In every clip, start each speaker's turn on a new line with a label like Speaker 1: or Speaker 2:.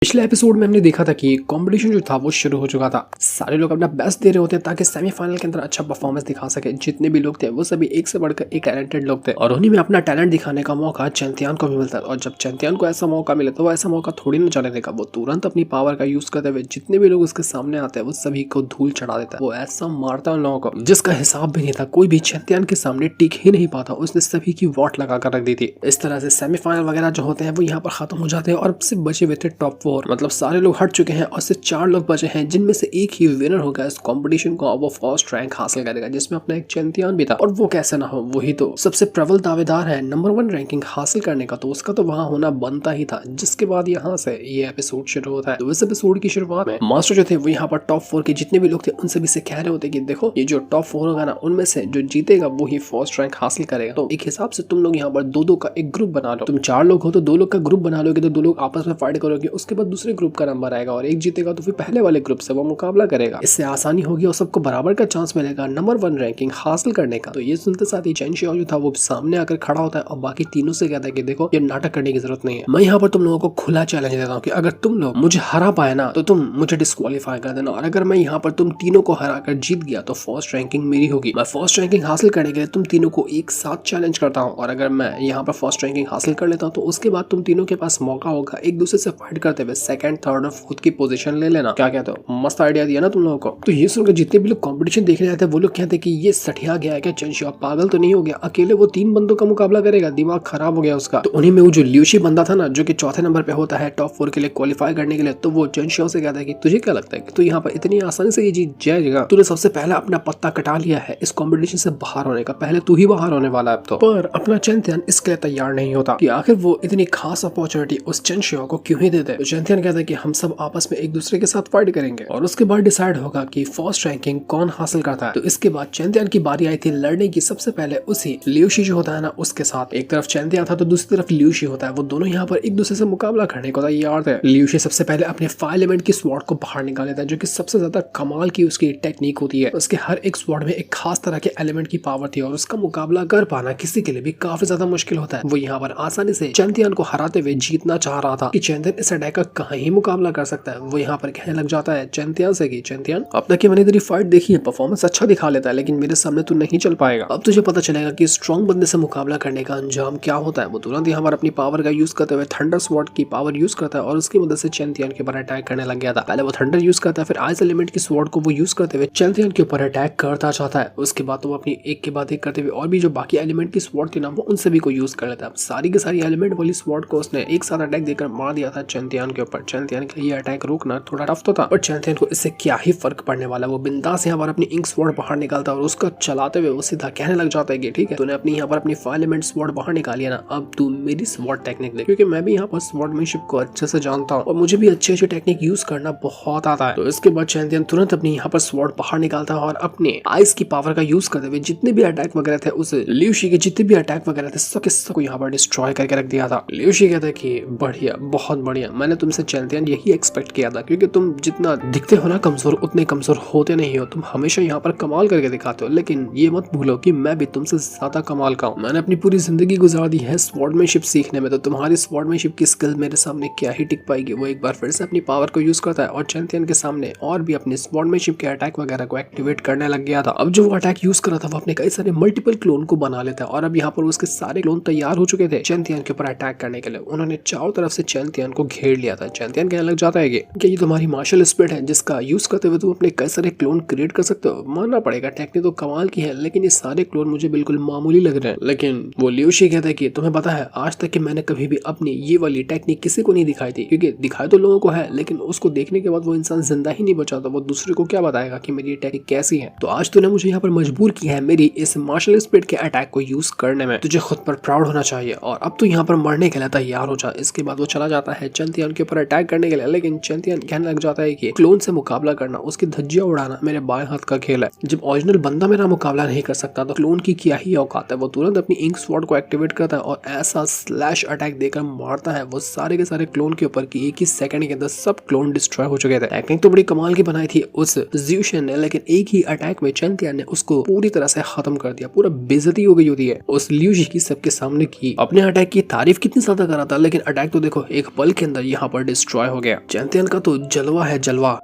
Speaker 1: पिछले एपिसोड में हमने देखा था कि कंपटीशन जो था वो शुरू हो चुका था। सारे लोग अपना बेस्ट दे रहे होते हैं ताकि सेमीफाइनल के अंदर अच्छा परफॉर्मेंस दिखा सके। जितने भी लोग थे वो सभी एक से बढ़कर एक टैलेंटेड लोग थे और उन्हीं में अपना टैलेंट दिखाने का मौका चैंपियन को भी मिलता है। और जब चैंपियन को ऐसा मौका मिले तो वो ऐसा मौका थोड़ी ना जाने देगा। वो तुरंत अपनी पावर का यूज करते हुए जितने भी लोग उसके सामने आते हैं वो सभी को धूल चढ़ा देता है। वो ऐसा मारता है उन लोगों को जिसका हिसाब भी नहीं था। कोई भी चैंपियन के सामने टिक ही नहीं पाता। उसने सभी की वॉट लगा कर रख दी थी। इस तरह से सेमीफाइनल वगैरह जो होते हैं वो यहाँ पर खत्म हो जाते हैं और सिर्फ बचे हुए थे टॉप 4। मतलब सारे लोग हट चुके हैं और सिर्फ 4 लोग बचे हैं जिनमें से एक ही विनर होगा इस कंपटीशन को। वो फर्स्ट रैंक हासिल करेगा जिसमें अपना एक चैंपियन भी था। और वो कैसे ना हो, वही तो सबसे प्रबल दावेदार है नंबर 1 रैंकिंग हासिल करने का, तो उसका तो वहां होना बनता ही था। जिसके बाद यहाँ से ये एपिसोड शुरू होता है। तो इस एपिसोड की शुरुआत में मास्टर जो थे वो यहाँ पर टॉप 4 के जितने भी लोग थे उन सभी से कह रहे होते कि देखो ये जो टॉप 4 होगा ना उनमें से जो जीतेगा वो ही फर्स्ट रैंक हासिल करेगा। तो एक हिसाब से तुम लोग यहाँ पर दो का एक ग्रुप बना लो। तुम 4 लोग हो तो 2 लोग का ग्रुप बना लोगे, तो 2 लोग आपस में फाइट करोगे। उसके बाद दूसरे ग्रुप का नंबर आएगा और एक जीतेगा तो फिर पहले वाले ग्रुप से वो मुकाबला करेगा। इससे आसानी होगी और सबको बराबर का चांस मिलेगा नंबर 1 रैंकिंग हासिल करने का। तो ये सुनते साथ ही चेन शियाओ जो था वो सामने आकर खड़ा होता है और बाकी तीनों से कहता है कि देखो ये नाटक करने की जरूरत नहीं है। मैं यहाँ पर तुम लोगों को खुला चैलेंज देता हूँ कि अगर तुम लोग मुझे हरा पाए ना तो तुम मुझे डिस्क्वालीफाई कर देना, और अगर मैं यहाँ पर तुम तीनों को हरा कर जीत गया तो फर्स्ट रैंकिंग मेरी होगी। मैं फर्स्ट रैंकिंग हासिल करने के लिए तुम तीनों को एक साथ चैलेंज करता हूँ और अगर मैं यहाँ पर फर्स्ट रैंकिंग हासिल कर लेता हूँ तो उसके बाद तुम तीनों के पास मौका होगा एक दूसरे से फाइट करते हुए सेकंड, थर्ड और फोर्थ की पोजीशन ले लेना। क्या कहते हो? मस्त आइडिया दिया ना तुम लोगों को। तो ये सुनकर जितने भी लोग कंपटीशन देखने आते हैं वो लोग कहते हैं कि ये सठिया गया है क्या, चेन शियाओ पागल तो नहीं हो गया? अकेले वो 3 बंदों का मुकाबला करेगा, दिमाग खराब हो गया उसका। तो उन्हीं में वो जो ल्यूशी बंदा था ना जो कि चौथे नंबर पे होता है टॉप 4 के लिए क्वालिफाई करने के लिए, तो वो चेन शियाओ से कहता है कि तुझे क्या लगता है कि तू यहाँ पर इतनी आसानी से ये जीत जाएगा? तूने सबसे पहले अपना पत्ता कटा लिया है इस कॉम्पिटिशन से बाहर होने का, पहले तू ही बाहर होने वाला है अब तो। पर अपना चैंपियन इसके लिए तैयार नहीं होता कि आखिर वो इतनी खास अपॉर्चुनिटी उस चेन शियाओ को क्यों ही देते। तो चैंपियन कहता है कि हम सब आपस में एक दूसरे के साथ फाइट करेंगे और उसके बाद डिसाइड होगा कि फर्स्ट रैंकिंग कौन हासिल करता है। तो इसके बाद चैंपियन की बारी आई थी लड़ने की। सबसे पहले उसी ल्यूशी जो होता है ना उसके साथ, एक तरफ चैंपियन था तो दूसरी तरफ ल्यूशी होता है। वो दोनों यहाँ पर एक दूसरे से मुकाबला करने को तैयार थे। ल्यूशी सबसे पहले अपने फायर एलिमेंट की स्वॉर्ड को बाहर निकाल लेता है जो कि सबसे ज्यादा कमाल की उसकी टेक्निक होती है। उसके हर एक स्वॉर्ड में एक खास तरह के एलिमेंट की पावर थी और उसका मुकाबला कर पाना किसी के लिए भी काफी ज्यादा मुश्किल होता है। वो यहाँ पर आसानी से चैंपियन को हराते हुए जीतना चाह रहा था कि चैंपियन इस अटैक का कहाँ ही मुकाबला कर सकता है। वो यहाँ पर कहने लग जाता है चैंपियन से कि चैंपियन अब तक मैंने तेरी फाइट देखी है, परफॉर्मेंस अच्छा दिखा लेता है लेकिन मेरे सामने तू नहीं चल पाएगा। अब तुझे पता चलेगा कि स्ट्रॉन्ग बंदे से मुकाबला करने का अंजाम क्या होता है। वो तुरंत यहाँ पर अपनी पावर का यूज करते हुए थंडर स्वॉर्ड की पावर यूज करता है और उसकी मदद से चैंपियन के ऊपर अटैक करने लग गया था। पहले वो थंडर यूज करता है, फिर आइस एलिमेंट की स्वॉर्ड को वो यूज करते हुए चैंपियन के ऊपर अटैक करता चाहता है। उसके बाद वो अपनी एक के बाद एक करते हुए और भी जो बाकी एलिमेंट की स्वॉर्ड थी ना वो उन सभी को यूज कर लेता है। सारी की सारी एलिमेंट वाली स्वॉर्ड को उसने एक साथ अटैक देकर मार दिया था चैंपियन के ऊपर। चैंपियन के लिए अटैक रोकना थोड़ा टफ तो था पर चैंपियन को इससे क्या ही फर्क पड़ने वाला। वो बिंदास यहाँ पर अपनी इंक स्वॉर्ड बाहर निकालता है और उसका चलाते हुए वो सीधा कहने लग जाता है कि ठीक है तूने अपनी यहाँ पर अपनी फायर एलिमेंट स्वॉर्ड बाहर निकाली है ना, अब तू मेरी स्वॉर्ड टेक्निक दे, क्योंकि मैं भी यहाँ पर स्वॉर्डमैनशिप को अच्छे से जानता हूँ और मुझे भी अच्छी अच्छी टेक्निक यूज करना बहुत आता है। तो इसके बाद चैंपियन तुरंत अपनी यहाँ पर स्वॉर्ड बाहर निकालता है और अपने आइस की पावर का यूज करते हुए जितने भी अटैक वगैरह थे उस ल्यूशी के जितने भी अटैक वगैरह थे सबको यहाँ पर डिस्ट्रॉय करके रख दिया था। ल्यूशी कहता है कि बढ़िया, बहुत बढ़िया, मैंने तुमसे चैंपियन यही एक्सपेक्ट किया था क्योंकि तुम जितना दिखते हो ना कमजोर उतने कमजोर होते नहीं हो। तुम हमेशा यहाँ पर कमाल करके दिखाते हो, लेकिन ये मत भूलो कि मैं भी तुमसे ज्यादा कमाल का हूँ। मैंने अपनी पूरी जिंदगी गुजार दी है स्वॉर्डमैनशिप सीखने में, तो तुम्हारी स्वॉर्डमैनशिप की स्किल मेरे सामने क्या ही टिक पाएगी। वो एक बार फिर से अपनी पावर को यूज करता है और चैंपियन के सामने और भी अपने स्वॉर्डमैनशिप के अटैक वगैरह को एक्टिवेट करने लग गया था। अब जो वो अटैक यूज कर रहा था वो अपने कई सारे मल्टीपल क्लोन को बना लेता है और अब यहाँ पर उसके सारे क्लोन तैयार हो चुके थे चैंपियन के ऊपर अटैक करने के लिए। उन्होंने चारों तरफ से चैंपियन को घेर लिया था। चैंपियन कहने लग जाता है कि ये तुम्हारी मार्शल स्पिरिट है जिसका यूज करते हुए तुम अपने कई सारे क्लोन क्रिएट कर सकते हो। मानना पड़ेगा टेक्निक तो कमाल की है लेकिन ये सारे क्लोन मुझे बिल्कुल मामूली लग रहे हैं। लेकिन वो ल्यूशी कहता है कि तुम्हें पता है आज तक कि मैंने कभी भी अपनी ये वाली टेक्निक किसी को नहीं दिखाई थी, क्योंकि दिखाई तो लोगों को है लेकिन उसको देखने के बाद वो इंसान जिंदा ही नहीं बचा तो वो दूसरे को क्या बताएगा कि मेरी टेक्निक कैसी है। तो आज तूने मुझे यहाँ पर मजबूर किया है मेरी इस मार्शल स्पिरिट के अटैक को यूज करने में। तुझे खुद पर प्राउड होना चाहिए और अब तू यहाँ पर मरने के लिए तैयार हो जा। इसके बाद वो चला जाता है चैंपियन के ऊपर अटैक करने के लिए, लेकिन चैंपियन कहने लग जाता है कि क्लोन से मुकाबला करना, उसकी धज्जियां उड़ाना मेरे बाएं हाथ का खेल है। जब ओरिजिनल बंदा मेरा मुकाबला नहीं कर सकता तो क्लोन की क्या ही औकात है। वो तुरंत अपनी इंक स्वॉर्ड को एक्टिवेट करता है और ऐसा स्लैश अटैक देकर मारता है वो सारे के सारे क्लोन के ऊपर कि एक ही सेकंड के अंदर सब क्लोन डिस्ट्रॉय हो चुके थे। टेक्निक तो बड़ी कमाल की बनाई थी उस ज़्यूशन ने, लेकिन एक ही अटैक में चैंपियन ने उसको पूरी तरह से खत्म कर दिया। पूरा बेइज्जती हो गई होती है उस ल्यूशी की सबके सामने की। अपने अटैक की तारीफ कितनी ज्यादा कर रहा था लेकिन अटैक तो देखो एक पल के अंदर यहाँ पर डिस्ट्रॉय हो गया। चैंपियन का तो जलवा है जलवा।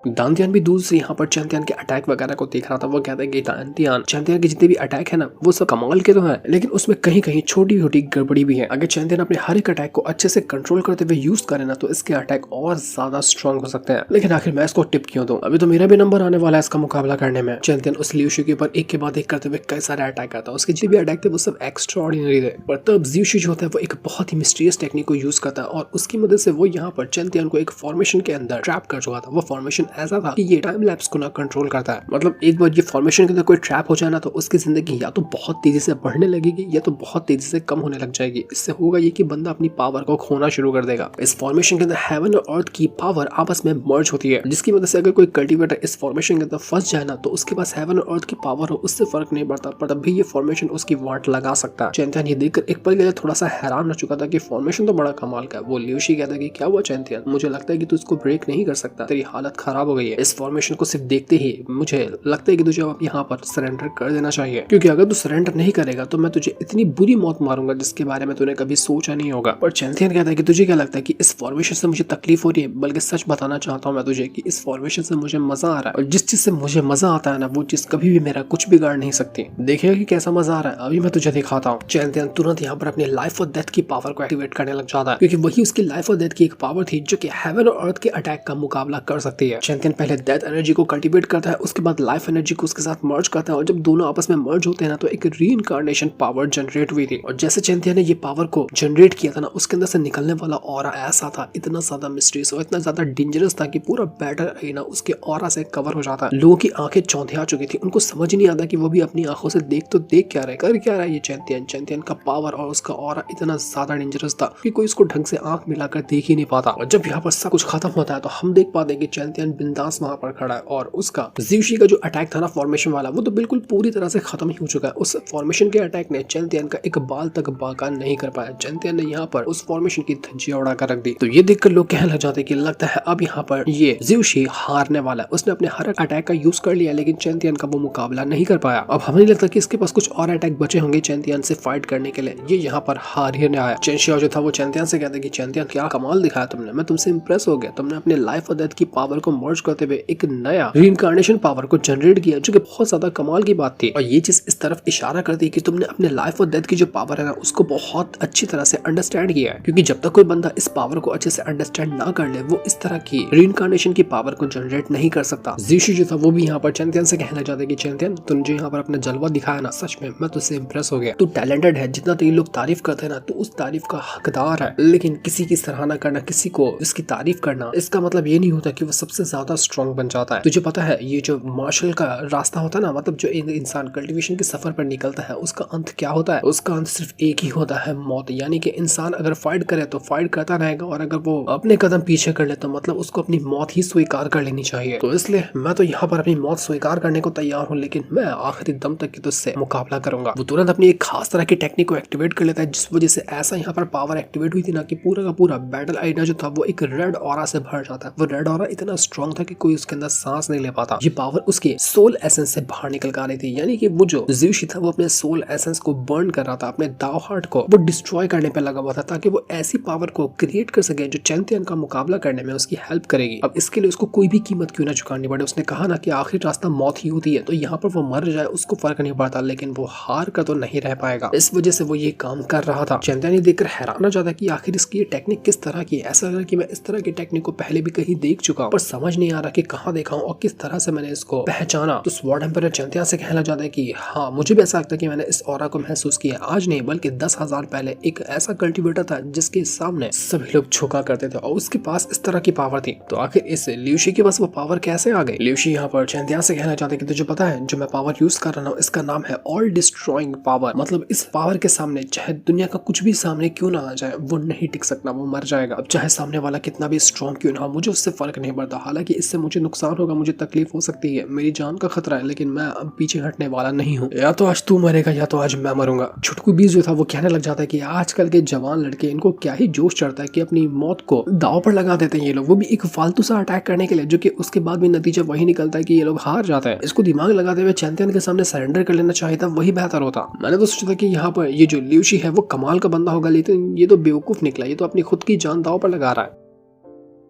Speaker 1: दांतियान भी दूर से यहाँ पर चैंपियन के अटैक वगैरह को देख रहा था। वो कहता है कि दांतियान, चैंपियन के जितने भी अटैक है ना वो सब कमाल के तो हैं, लेकिन उसमें कहीं कहीं छोटी छोटी गड़बड़ी भी है। अगर चैंपियन अपने हर एक अटैक को अच्छे से कंट्रोल करते हुए यूज करे ना तो इसके अटैक और ज्यादा स्ट्रॉन्ग हो सकते हैं। लेकिन आखिर मैं इसको टिप क्यों दूं? अभी तो मेरा भी नंबर आने वाला है इसका मुकाबला करने में। चैंपियन उस ल्यू शी के ऊपर एक के बाद एक करते हुए कई सारे अटैक करता है। उसके जितने भी अटैक थे वो सब एक्स्ट्राऑर्डिनरी थे। पर तब ल्यू शी जो होता है वो एक बहुत ही मिस्टीरियस टेक्निक को यूज करता है और उसकी मदद से वो यहाँ पर चैंपियन को एक फॉर्मेशन के अंदर ट्रैप कर चुका था। वो फॉर्मेशन ऐसा था कि ये टाइम लैप्स को ना कंट्रोल करता है। मतलब एक बार ये फॉर्मेशन के अंदर कोई ट्रैप हो जाए ना तो उसकी जिंदगी या तो बहुत तेजी से बढ़ने लगेगी या तो बहुत तेजी से कम होने लग जाएगी। इससे होगा ये कि बंदा अपनी पावर को खोना शुरू कर देगा। इस फॉर्मेशन के अंदर हेवन और अर्थ की पावर आपस में मर्ज होती है, जिसकी वजह से अगर कोई कल्टीवेटर इस फॉर्मेशन के अंदर फंस जाए ना तो उसके पास हेवन और अर्थ की पावर हो उससे फर्क नहीं पड़ता, पर तब भी ये फॉर्मेशन उसकी वाट लगा सकता है। चैंपियन ये देखकर एक पल के लिए थोड़ा सा हैरान हो चुका था कि फॉर्मेशन तो बड़ा कमाल का है। वो ल्यू शी कहता है कि क्या हुआ चैंपियन, मुझे लगता है कि तू इसको ब्रेक नहीं कर सकता, तेरी हालत खराब हो गई है। इस फॉर्मेशन को सिर्फ देखते ही मुझे लगता है कि तुझे अब यहाँ पर सरेंडर कर देना चाहिए, क्योंकि अगर तू सरेंडर नहीं करेगा तो मैं तुझे इतनी बुरी मौत मारूंगा जिसके बारे में तूने कभी सोचा नहीं होगा। पर चैंपियन कहता है कि तुझे क्या लगता है कि इस फॉर्मेशन से मुझे तकलीफ हो रही है? बल्कि सच बताना चाहता हूँ मैं तुझे कि इस फॉर्मेशन से मुझे मजा आ रहा है, और जिस चीज से मुझे मजा आता है ना वो चीज कभी भी मेरा कुछ बिगाड़ नहीं सकती। देखिएगा कि कैसा मजा आ रहा है, अभी मैं तुझे दिखाता हूँ। चैंपियन तुरंत यहाँ पर अपनी लाइफ और डेथ की पावर को एक्टिवेट करने लग जाता है, क्योंकि वही उसकी लाइफ और डेथ की एक पावर थी जो कि हेवन और अर्थ के अटैक का मुकाबला कर सकती है। चैंपियन पहले डेथ एनर्जी को कल्टीवेट करता है, उसके बाद लाइफ एनर्जी को उसके साथ मर्ज करता है, और जब दोनों आपस में मर्ज होते हैं ना तो एक रीइंकार्नेशन पावर जनरेट हुई थी। और जैसे चैंपियन ने ये पावर को जनरेट किया था ना उसके अंदर से निकलने वाला ऑरा ऐसा था, इतना ज्यादा मिस्टीरियस और इतना ज्यादा डेंजरस था कि पूरा बैटल एरिना उसके ऑरा से कवर हो जाता है। लोगों की आंखें चौंधिया चुकी थी, उनको समझ नहीं आता कि वो भी अपनी आंखों से देख तो देख क्या रहे, कर क्या रहा है ये चैंपियन। चैंपियन का पावर और उसका ऑरा इतना ज्यादा डेंजरस था कि कोई इसको ढंग से आंख मिलाकर देख ही नहीं पाता। और जब यहाँ पर सब कुछ खत्म होता है तो हम देख पाते हैं कि चैंपियन बिंदास वहां पर खड़ा है, और उसका ज़्यूशी का जो अटैक था ना फॉर्मेशन वाला वो तो बिल्कुल पूरी तरह से खत्म ही हो चुका है। उस फॉर्मेशन के अटैक ने चैंपियन का एक बाल तक बाका नहीं कर पाया। चैंपियन ने यहाँ पर उस फॉर्मेशन की धज्जियां उड़ा कर रख दी। तो ये देखकर लोग कहने लग जाते कि लगता है अब यहाँ पर ये ज़्यूशी हारने वाला है। उसने अपने हर अटैक का यूज कर लिया लेकिन चैंपियन का वो मुकाबला नहीं कर पाया। अब हमें नहीं लगता कि इसके पास कुछ और अटैक बचे होंगे चैंपियन से फाइट करने के लिए। ये यहाँ पर हार ही नहीं आया। चेंशियाओ जो था वो चैंपियन से कहता है कि चैंपियन क्या कमाल दिखाया तुमने, मैं तुमसे इंप्रेस हो गया। तुमने अपने लाइफ और डेथ की पावर को मर्ज करते हुए एक नया रीइंकार्नेशन पावर को जनरेट किया जो कि बहुत ज्यादा कमाल की बात थी। और ये चीज इस तरफ इशारा करती है कि तुमने अपने लाइफ और डेथ की जो पावर है ना उसको बहुत अच्छी तरह से अंडरस्टैंड किया है, क्योंकि जब तक कोई बंदा इस पावर को अच्छे से अंडरस्टैंड ना कर ले वो इस तरह की रीइंकार्नेशन की पावर को जनरेट नहीं कर सकता। ज़्यूशी जो था वो भी यहाँ पर चैंपियन से कहना चाहता है कि चैंपियन तुम जो यहाँ पर अपना जलवा दिखाया ना सच में मैं तुझसे इंप्रेस हो गया। तू टैलेंटेड है, जितना तेरे लोग तारीफ करते हैं ना तो उस तारीफ का हकदार है, लेकिन किसी की सराहना करना, किसी को इसकी तारीफ करना, इसका मतलब ये नहीं होता कि वो सबसे ज्यादा स्ट्रॉन्ग बन जाता है। तुझे पता है ये जो मार्शल का रास्ता होता है ना, मतलब जो इंसान कल्टीवेशन के सफर पर निकलता है उसका अंत क्या होता है? उसका अंत सिर्फ एक ही होता है, मौत। यानी कि इंसान अगर फाइट करे तो फाइट करता रहेगा, और अगर वो अपने कदम पीछे कर ले तो मतलब उसको अपनी मौत ही स्वीकार कर लेनी चाहिए। तो इसलिए मैं तो यहाँ पर अपनी मौत स्वीकार करने को तैयार हूँ, लेकिन मैं आखिरी दम तक तुझसे मुकाबला करूंगा। वो तुरंत अपनी एक खास तरह की टेक्निक को एक्टिवेट कर लेता है, जिस वजह से ऐसा यहाँ पर पावर एक्टिवेट हुई थी ना कि पूरा का पूरा बैटल एरिना जो था वो एक रेड ऑरा से भर जाता है। वो रेड ऑरा इतना स्ट्रॉन्ग था कि कोई उसके अंदर सांस नहीं ले पाता। ये पावर उसके सोल एसेंस से बाहर निकल कर आ रही थी, यानी कि वो जो ज़्यूशी था वो अपने सोल एसेंस को बर्न कर रहा था, अपने दाव हार्ट को वो डिस्ट्रॉय करने पे लगा हुआ था, ताकि वो ऐसी पावर को क्रिएट कर सके जो चैंपियन का मुकाबला करने में उसकी हेल्प करेगी। अब इसके लिए उसको कोई भी कीमत क्यों ना चुकानी पड़े। उसने कहा ना कि आखिरी रास्ता मौत ही होती है, तो यहाँ पर वो मर जाए उसको फर्क नहीं पड़ता, लेकिन वो हार कर तो नहीं रह पाएगा। इस वजह से वो ये काम कर रहा था। चैंपियन ये देखकर हैरान हो जाता है कि आखिर इसकी टेक्निक किस तरह की है। ऐसा लगा कि मैं इस तरह की टेक्निक को पहले भी कहीं देख चुका हूं, पर समझ नहीं आ रहा कि कहाँ देखा हूँ और किस तरह से मैंने इसको पहचाना। तो स्वॉर्ड एम्पायर चैंपियन से कहना चाहता है कि हाँ, मुझे भी ऐसा लगता है कि मैंने इस ऑरा को महसूस किया, आज नहीं बल्कि 10,000 पहले एक ऐसा कल्टीवेटर था जिसके सामने सभी लोग झुका करते थे और उसके पास इस तरह की पावर थी। तो आखिर इस ल्यूशी के पास वो पावर कैसे आ गई? ल्यूशी यहाँ पर चैंपियन से कहना चाहते हैं कि तुझे पता है जो मैं पावर यूज कर रहा हूँ इसका नाम है ऑल डिस्ट्रॉइंग पावर। मतलब इस पावर के सामने चाहे दुनिया का कुछ भी सामने क्यों ना आ जाए वो नहीं टिक सकता, वो मर जाएगा। अब चाहे सामने वाला कितना भी स्ट्रॉन्ग क्यों ना हो मुझे उससे फर्क नहीं पड़ता। हालांकि कि इससे मुझे नुकसान होगा, मुझे तकलीफ हो सकती है, मेरी जान का खतरा है, लेकिन मैं अब पीछे हटने वाला नहीं हूँ। या तो आज तू मरेगा या तो आज मैं मरूंगा। छुटकू बीस जो था वो कहने लग जाता है कि आजकल के जवान लड़के, इनको क्या ही जोश चढ़ता है कि अपनी मौत को दांव पर लगा देते हैं ये लोग, वो भी एक फालतू सा अटैक करने के लिए, जो कि उसके बाद भी नतीजा वही निकलता है कि ये लोग हार जाते हैं। इसको दिमाग लगाते हुए चैंपियन के सामने सरेंडर कर लेना चाहिए था, वही बेहतर होता। मैंने तो सोचा था कि यहाँ पर ये जो लिu शी है वो कमाल का बंदा होगा, लेकिन ये तो बेवकूफ निकला, ये तो अपनी खुद की जान दांव पर लगा रहा है।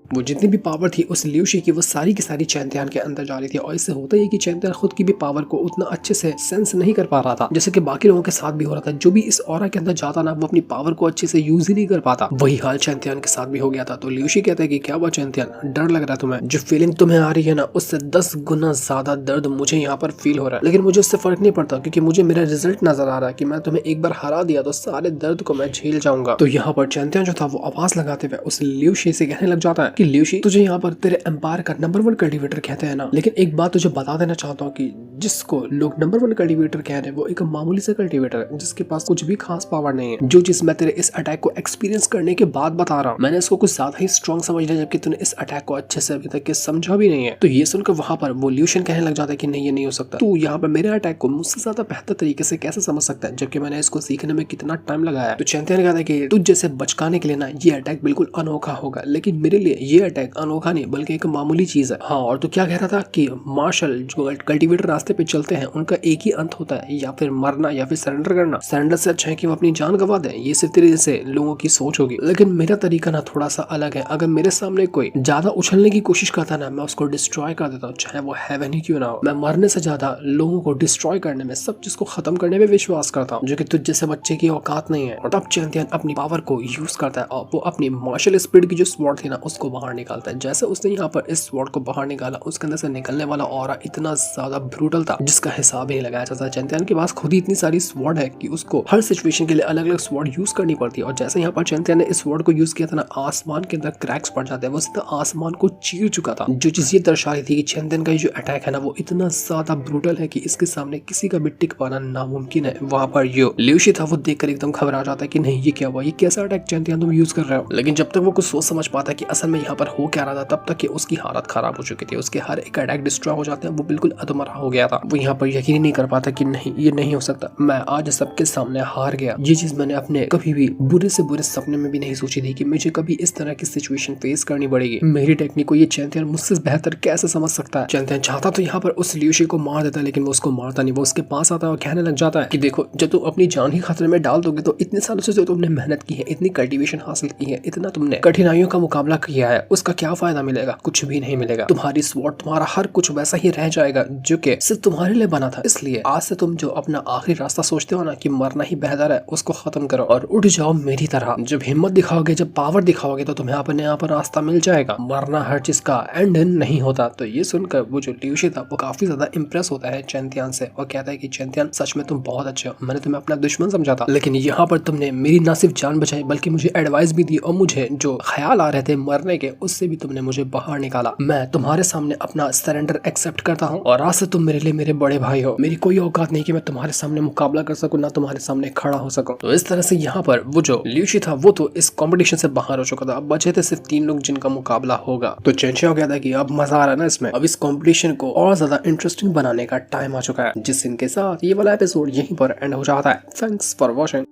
Speaker 1: वो जितनी भी पावर थी उस लिu शी की, वो सारी की सारी चैंपियन के अंदर जा रही थी, और इससे होता ही कि चैंपियन खुद की भी पावर को उतना अच्छे से सेंस नहीं कर पा रहा था जैसे कि बाकी लोगों के साथ भी हो रहा था। जो भी इस ऑरा के अंदर जाता ना, वो अपनी पावर को अच्छे से यूज ही नहीं कर पाता। वही हाल चैंपियन के साथ भी हो गया था। तो लिu शी कहता है कि क्या हुआ चैंपियन, डर लग रहा है तुम्हें? जो फीलिंग तुम्हें आ रही है ना, उससे 10 गुना ज्यादा दर्द मुझे यहाँ पर फील हो रहा है, लेकिन मुझे उससे फर्क नहीं पड़ता, क्योंकि मुझे मेरा रिजल्ट नजर आ रहा है कि मैं तुम्हें एक बार हरा दिया तो सारे दर्द को मैं झेल जाऊंगा। तो यहाँ पर चैंपियन जो था वो आवाज लगाते हुए उस लिu शी से कहने लग जाता है कि लिu शी, तुझे पर तेरे एम्पायर का नंबर 1 कल्टीवेटर कहते हैं ना, लेकिन एक बात तुझे बता देना चाहता हूँ कि जिसको लोग नंबर 1 कल्टीवेटर कह रहे हैं वो एक मामूली सा कल्टीवेटर है, जिसके पास कुछ भी खास पावर नहीं है। जो चीज मैं तेरे इस अटैक को एक्सपीरियंस करने के बाद बता रहा हूँ, मैंने इसको कुछ ज्यादा ही स्ट्रॉन्ग समझ लिया, जबकि तूने इस अटैक को अच्छे से अभी तक समझा भी नहीं है। तो ये सुनकर वहां पर वो लिu शी कहने लग जाता है कि नहीं, ये नहीं हो सकता, तू यहाँ पर मेरे अटैक को मुझसे ज्यादा बेहतर तरीके से कैसे समझ सकता है, जबकि मैंने इसको सीखने में कितना टाइम लगाया। तो चैंपियन कहता है कि तुझ जैसे बचकाने के लिए ना ये अटैक बिल्कुल अनोखा होगा, लेकिन मेरे लिए ये अटैक अनोखा नहीं बल्कि एक मामूली चीज है। हाँ, और तो क्या कह रहा था कि मार्शल जो कल्टीवेटर रास्ते पे चलते हैं उनका एक ही अंत होता है, या फिर मरना या फिर सरेंडर करना। सरेंडर से अच्छा है कि वो अपनी जान गवा दे। ये सिर्फ तेरे जैसे लोगों की सोच होगी, लेकिन मेरा तरीका ना थोड़ा सा अलग है। अगर मेरे सामने कोई ज्यादा उछलने की कोशिश करता ना, मैं उसको डिस्ट्रॉय कर देता हूँ, चाहे वो हेवन ही क्यों ना हो। मैं मरने से ज्यादा लोगों को डिस्ट्रॉय करने में, सब चीज को खत्म करने में विश्वास करता हूँ, जो कि तुझ जैसे बच्चे की औकात नहीं है। और तब चैंपियन अपनी पावर को यूज करता है और वो अपनी मार्शल स्पीड की जो स्वॉर्ड थी ना उसको बाहर निकालता है। जैसे उसने यहाँ पर इस स्वॉर्ड को बाहर निकाला, उसके अंदर से निकलने वाला ऑरा इतना ज्यादा ब्रूटल था जिसका हिसाब ही नहीं लगाया जा सकता। चैंपियन के पास खुद ही इतनी सारी स्वॉर्ड है कि उसको हर सिचुएशन के लिए अलग अलग स्वॉर्ड यूज करनी पड़ती है। और जैसे यहाँ पर चैंपियन ने इस स्वॉर्ड को यूज किया था ना, आसमान के अंदर क्रैक्स पड़ जाते हैं, वो सीधा आसमान को चीर चुका था। जो चीज ये दर्शा रही थी कि चैंपियन का जो अटैक है ना वो इतना ज्यादा ब्रूटल है कि इसके सामने किसी का भी टिक पाना नामुमकिन है। वहां पर जो लिu शी था वो देखकर एकदम घबरा जाता है कि नहीं, ये क्या हुआ, ये कैसा अटैक चैंपियन तुम यूज कर रहे हो। लेकिन जब तक वो कुछ सोच समझ पाता है कि असल में यहाँ पर हो क्या रहा था, तब तक उसकी हालत खराब हो चुकी थी। उसके हर एक अटैक डिस्ट्रॉय हो जाते हैं, वो बिल्कुल अधमरा हो गया था। वो यहाँ पर यकीन नहीं कर पाता कि नहीं, ये नहीं हो सकता, मैं आज सबके सामने हार गया। ये चीज मैंने अपने कभी भी बुरे से बुरे सपने में भी नहीं सोची थी कि मुझे कभी इस तरह की सिचुएशन फेस करनी पड़ेगी। मेरी टेक्निक को ये चैंपियन मुझसे बेहतर कैसे समझ सकता है। चैंपियन चाहता तो यहाँ पर उस लिu शी को मार देता है, लेकिन वो उसको मारता नहीं। वो उसके पास आता है और कहने लग जाता है कि देखो, जब तुम अपनी जान ही खतरे में डाल दोगे तो इतने सालों से जो तुमने मेहनत की है, इतनी कल्टीवेशन हासिल की है, इतना तुमने कठिनाइयों का मुकाबला किया है, उसका क्या फायदा मिलेगा? कुछ भी नहीं मिलेगा। तुम्हारी स्वॉर्ड, तुम्हारा हर कुछ वैसा ही रह जाएगा जो कि सिर्फ तुम्हारे लिए बना था। इसलिए आज से तुम जो अपना आखिरी रास्ता सोचते हो ना कि मरना ही बेहतर है, उसको खत्म करो और उठ जाओ मेरी तरह। जब हिम्मत दिखाओगे, जब पावर दिखाओगे तो तुम्हें अपने यहाँ पर रास्ता मिल जाएगा। मरना हर चीज का एंड नहीं होता। तो ये सुनकर वो जो लिu शी था वो काफी ज्यादा इंप्रेस होता है चैंपियन से और कहता है कि चैंपियन, सच में तुम बहुत अच्छे हो, मैंने तुम्हें अपना दुश्मन समझा था, लेकिन यहाँ पर तुमने मेरी न सिर्फ जान बचाई बल्कि मुझे एडवाइस भी दी, और मुझे जो ख्याल आ रहे थे मरने के उससे भी तुमने मुझे बाहर निकाला। मैं तुम्हारे सामने अपना सरेंडर एक्सेप्ट करता हूँ और आज से तुम मेरे लिए मेरे बड़े भाई हो। मेरी कोई औकात नहीं कि मैं तुम्हारे सामने मुकाबला कर सकूं, ना तुम्हारे सामने खड़ा हो सकूं। तो इस तरह से यहाँ पर वो जो लिu शी था वो तो इस कंपटीशन से बाहर हो चुका था। अब बचे थे सिर्फ 3 लोग जिनका मुकाबला होगा। तो चेंशिया हो गया था कि अब मजा आ रहा है ना इसमें, अब इस कंपटीशन को और ज्यादा इंटरेस्टिंग बनाने का टाइम आ चुका है, जिस इनके साथ ये वाला एपिसोड यहीं पर एंड हो जाता है। Thanks for watching.